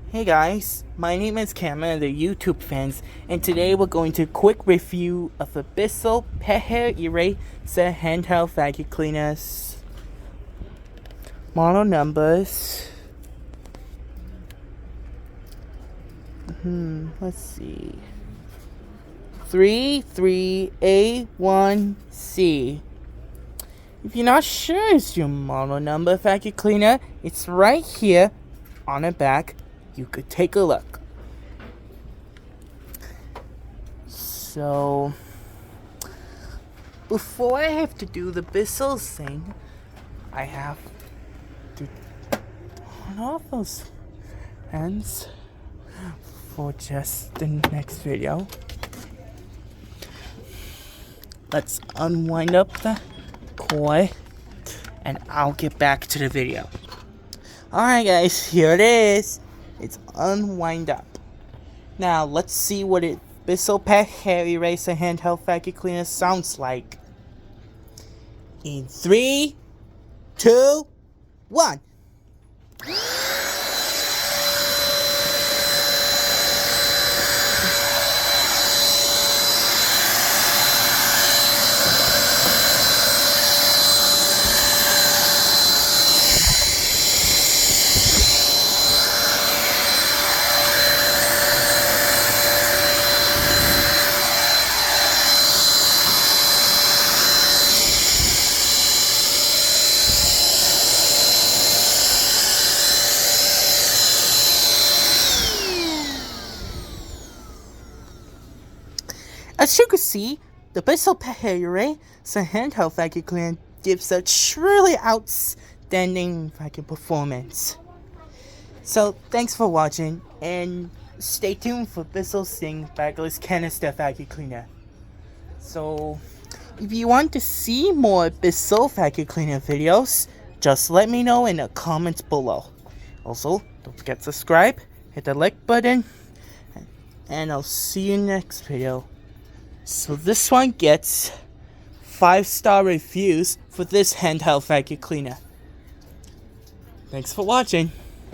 Hey guys, my name is Cameron, the YouTube fans, and today we're going to quick review of the Bissell Pet Hair Eraser handheld vacuum cleaners. Model numbers. Let's see. 33A1C. If you're not sure it's your model number vacuum cleaner, it's right here on the back. You could take a look. So, before I have to do the Bissell thing, I have to turn off those ends for just the next video. Let's unwind up the cord and I'll get back to the video. Alright guys, here it is. It's unwind up. Now let's see what it Bissell Pet Hair Eraser handheld vacuum cleaner sounds like. In 3, 2, 1. As you can see, the Bissell Pet Hair Eraser handheld vacuum cleaner gives a truly outstanding vacuum performance. So thanks for watching and stay tuned for Bissell's bagless canister vacuum cleaner. So if you want to see more Bissell vacuum cleaner videos, just let me know in the comments below. Also, don't forget to subscribe, hit the like button, and I'll see you next video. So this one gets 5-star reviews for this handheld vacuum cleaner. Thanks for watching.